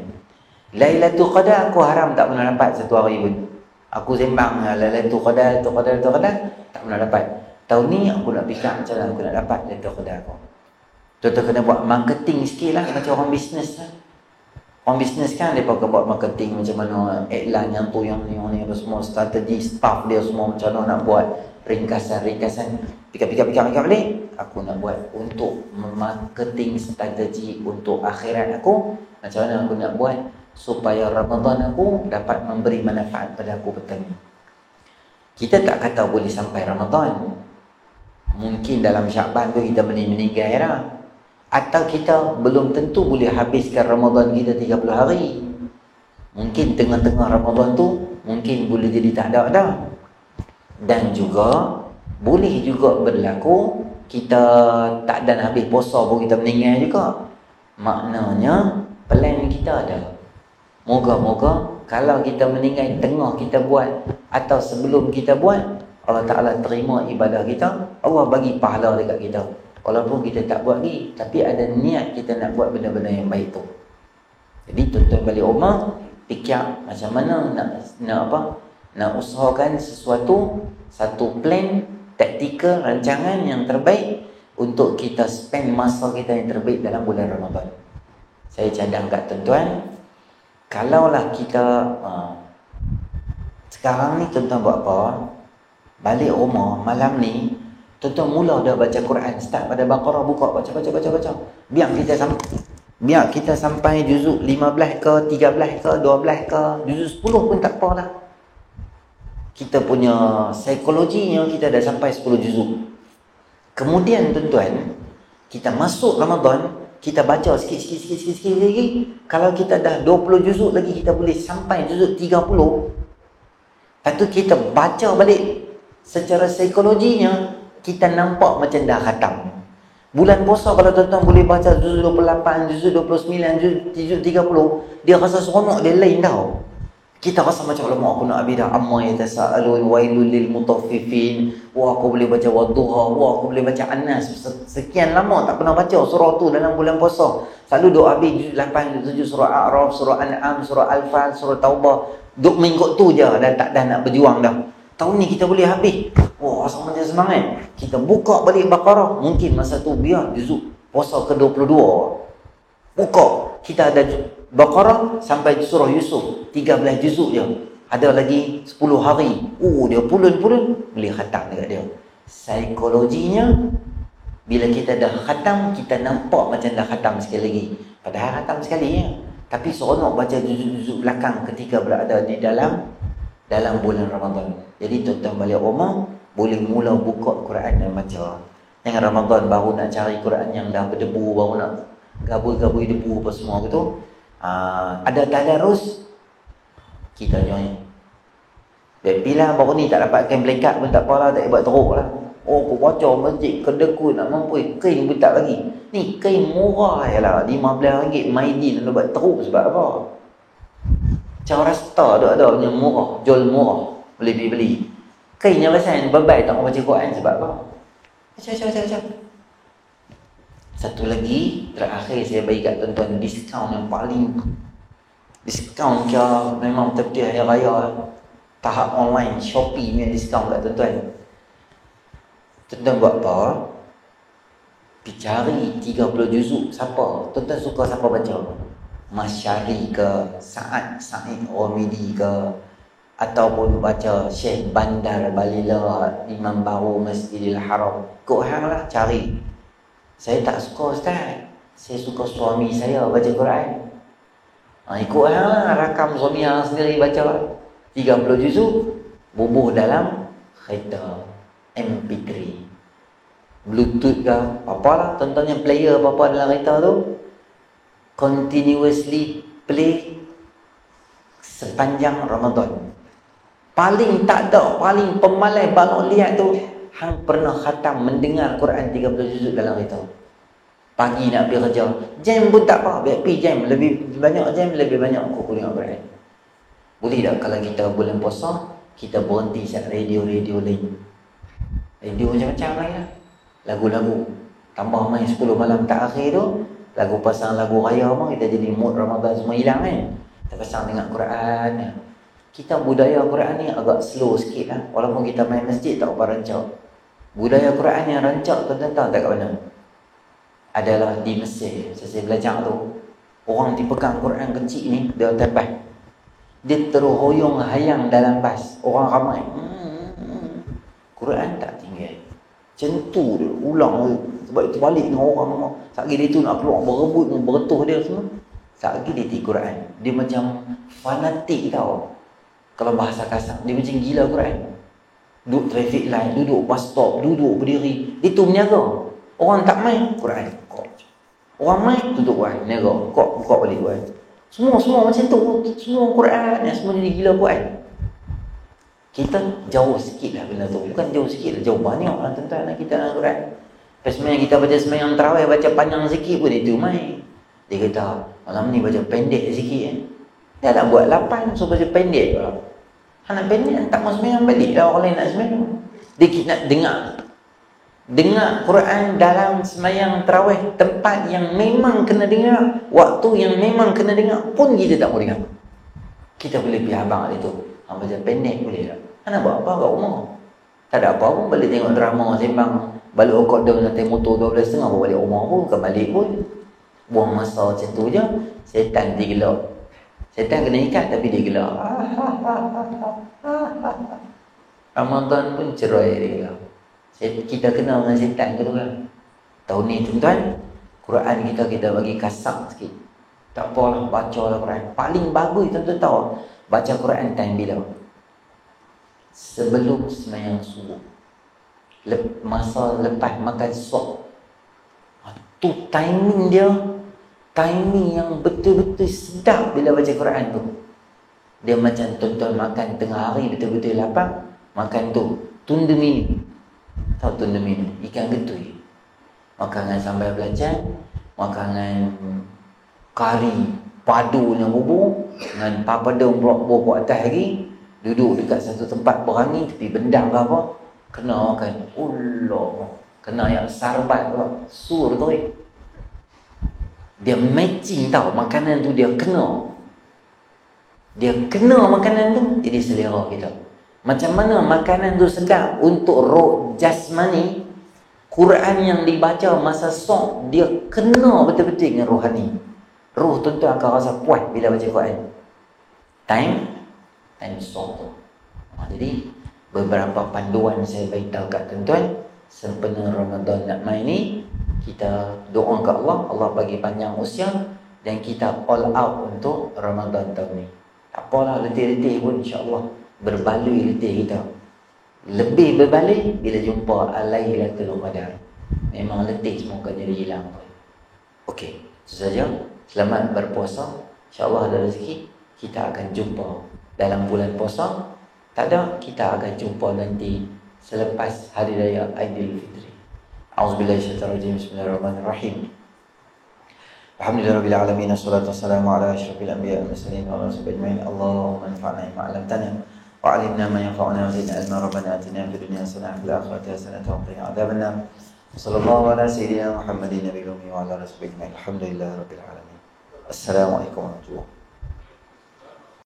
Lailatul Qadar aku haram tak pernah dapat satu hari pun. Aku sembang Lailatul Qadar, tak pernah dapat. Tahun ni aku nak fikir macam mana aku nak dapat Lailatul Qadar aku. Tuan-tuan kena buat marketing sikit lah, macam orang bisnes lah. Orang bisnes kan dia pakai buat marketing macam mana, iklan yang tu yang ni apa semua, strategi staff dia semua macam mana nak buat, ringkasan pikir balik. Aku nak buat untuk marketing strategi untuk akhirat aku, macam mana aku nak buat supaya Ramadan aku dapat memberi manfaat pada aku petang ni. Kita tak kata boleh sampai Ramadan, mungkin dalam Syaban tu kita meninggal lah. Atau kita belum tentu boleh habiskan Ramadan kita 30 hari. Mungkin tengah-tengah Ramadan tu mungkin boleh jadi tak ada dah. Dan juga boleh juga berlaku kita tak dan habis puasa pun kita meninggal juga. Maknanya plan kita ada. Moga-moga kalau kita meninggal tengah kita buat atau sebelum kita buat, Allah Ta'ala terima ibadah kita, Allah bagi pahala dekat kita. Walaupun kita tak buat lagi, tapi ada niat kita nak buat benda-benda yang baik tu. Jadi tuan-tuan balik rumah, fikir macam mana nak usahakan satu plan, taktikal, rancangan yang terbaik untuk kita spend masa kita yang terbaik dalam bulan Ramadan. Saya cadang kat tuan-tuan, kalaulah kita sekarang ni tuan-tuan buat apa? Balik rumah malam ni, tuan-tuan mula dah baca Quran, start pada Baqarah, buka baca. Biar kita sampai juzuk 15 ke, 13 ke, 12 ke, juzuk 10 pun tak apalah. Kita punya psikologinya kita dah sampai 10 juzuk. Kemudian tuan-tuan, kita masuk Ramadan, kita baca sikit lagi. Kalau kita dah 20 juzuk lagi, kita boleh sampai juzuk 30. Lepas tu kita baca balik. Secara psikologinya, kita nampak macam dah khatam. Bulan puasa kalau tuan-tuan boleh baca juzuk 28, juzuk 29, juzuk 30, dia rasa seronok, dia lain tau. Kita rasa macam lama aku nak habis dah. Amma yatasaalun wailul lil mutaffifin. Wah, aku boleh baca Wadduha, wah aku boleh baca An-Nas. Sekian lama tak pernah baca surah tu dalam bulan puasa. Selalu duk habis juzuk 8, juzuk 7 surah A'raf, surah An'am, surah Al-Fal, surah Taubah. Duk minggu tu je dah nak berjuang dah. Tahun ni kita boleh habis. Wah, rasa macam semangat. Kita buka balik Baqarah. Mungkin masa tu biar juzuk puasa ke-22. Buka. Kita ada Baqarah sampai surah Yusuf. 13 juzuk je. Ada lagi 10 hari. Dia pulun-pulun. Boleh khatam dekat dia. Psikologinya, bila kita dah khatam, kita nampak macam dah khatam sekali lagi. Padahal khatam sekali ya. Tapi seronok baca juzuk-juzuk belakang ketika berada di dalam bulan Ramadan. Jadi tuan-tuan balik rumah, boleh mula buka Quran dan baca. Yang Ramadan baru nak cari Quran yang dah berdebu, baru nak gabui debu apa semua gitu. Ada tadarus, kita join. Dan bila baru ni tak dapatkan blanket pun tak apalah, tak buat teruk lah. Aku baca masjid kedekut nak mampu, kain pun tak lagi. Ni kain murah je lah, RM15 Maidin nak buat teruk sebab apa? Macam rasta ada yang murah, jual murah, boleh beli. Kain yang pasal bebai tak baca Quran sebab apa? Macam. Satu lagi, terakhir saya bagi kat tuan-tuan diskaun yang paling Diskaun kira memang betul-betul hari raya tahap online Shopee punya diskaun kat tuan-tuan. Tuan-tuan buat apa? Pergi cari 30 juzuk siapa? Tuan-tuan suka siapa baca? Mas Syari ke, Sa'id Romidi ke, ataupun baca Syekh Bandar Balila, Imam Baru Masjidil Haram. Kau hang lah cari. Saya tak suka ustaz. Saya suka suami saya baca Quran. Ikut hang lah, rakam suami hang sendiri baca 30 juzuk, bubuh dalam kereta MP3, Bluetooth ke, apa lah, tontonnya player apa-apa dalam kereta tu, continuously play sepanjang Ramadan. Paling tak ada, paling pemalai bangun lihat tu, hang pernah khatam mendengar Quran 30 juzuk dalam kereta. Pagi nak pergi kerja, jam pun tak apa, biar pergi jam, lebih banyak jam, lebih banyak aku dengar Quran. Boleh tak kalau kita bulan puasa, kita berhenti siap radio-radio lain. Radio macam-macam lah ya. Lagu-lagu, tambah main 10 malam tak akhir tu, lagu pasang lagu raya pun kita jadi mood Ramadan semua hilang kan. Kita pasang tengok Quran. Kita budaya Quran ni agak slow sikit lah. Walaupun kita main masjid tak apa rancak. Budaya Quran yang rancak tuan-tuan tahu tak kat mana? Adalah di Mesir. Saya belajar tu, orang dipegang Quran kecil ni, dia terbang. Dia terus hoyong hayang dalam bas. Orang ramai. Quran tak tinggal. Macam tu dia ulang. Sebab itu balik dengan orang. Sekali dia tu nak keluar berebut, beretuh dia semua. Sekali dia di Quran. Dia macam fanatik tau. Kalau bahasa kasar, dia macam gila Quran. Duduk traffic light, duduk bus stop, duduk berdiri. Dia tu menyaga. Orang tak main, Quran. Orang main, duduk Quran. Menyaga. Buka balik Quran. Semua macam tu. Semua Quran. Semua jadi gila Quran. Kita jauh sikit lah benda tu. Bukan jauh sikit lah, jauh banyak lah tuan-tuan kita dalam Quran. Lepas semayang kita baca semayang tarawih, baca panjang sikit pun dia tu main. Dia kata, malam ni baca pendek sikit kan. Dia nak buat 8, so baca pendek pula. Nak pendek, tak mau semayang balik lah orang lain nak semayang. Dia nak dengar Quran dalam semayang tarawih, tempat yang memang kena dengar, waktu yang memang kena dengar pun kita tak mau dengar. Kita boleh pergi abang dia tu, baca pendek boleh tak? Nak buat apa kat rumah? Tak ada apa pun, boleh tengok drama sembang. Balik okot dia nak naik motor 12.30 pun balik rumah pun, bukan balik pun. Buang masa macam tu je. Setan digelak. Setan kena ikat tapi dia gelak. Ramadan pun cerai dia. Kita kenal dengan setan ke tu kan. Tahun ni tuan-tuan, Quran kita bagi kasak sikit. Tak apalah, baca lah Quran. Paling bagus tuan-tuan tahu, baca Quran time bila? Sebelum sembahyang subuh. Masa lepas makan sup. Tu timing dia, timing yang betul-betul sedap bila baca Quran tu. Dia macam tuan-tuan makan tengah hari betul-betul lapar, makan tu tunda mini. Tahu tunda mini? Ikan getui. Makanan sambal belacan, makanan kari padunya bubur dengan papadum buah atas lagi. Duduk dekat satu tempat berangin, tepi bendang ke apa, kena makan. Allah, kena yang sarbat ke, sur tu. Dia matching tau, makanan tu dia kena. Dia kena makanan tu, jadi selera kita. Macam mana makanan tu sedap untuk roh jasmani, Quran yang dibaca masa sok, dia kena betul-betul dengan rohani. Roh tuan-tuan akan rasa puas bila baca Quran. Time sok tu. Jadi beberapa panduan saya beritahu kat tuan-tuan sempena Ramadan nak main ni, kita doa kat Allah, Allah bagi panjang usia dan kita all out untuk Ramadan tahun ni. Tak apalah letih-letih pun, insya-Allah berbaloi letih kita. Lebih berbaloi bila jumpa Lailatul Qadar. Memang letih semua akan jadi hilang. Okey, itu saja. Selamat berpuasa. Insya-Allah ada rezeki kita akan jumpa dalam bulan puasa. Tak ada, kita akan jumpa nanti selepas Hari Raya Aidilfitri. A'udzubillahi minasyaitonir rajim. Bismillahirrahmanirrahim. Alhamdulillahirabbil alamin. Wassalatu wassalamu ala asyrofil anbiya'i wal mursalin wa ala sahbihi ajma'in. Allahumma anfa'na bima 'allamtana wa 'allimna ma yanfa'una wa zidna ilma. Rabbana atina fid dunya hasanah wa fil akhirati hasanah wa qina adzabannar. Sallallahu ala sayyidina Muhammadin nabiyil ummi wa ala alihi wa sahbihi ajma'in. Alhamdulillahirabbil alamin. Assalamualaikum warahmatullahi wabarakatuh.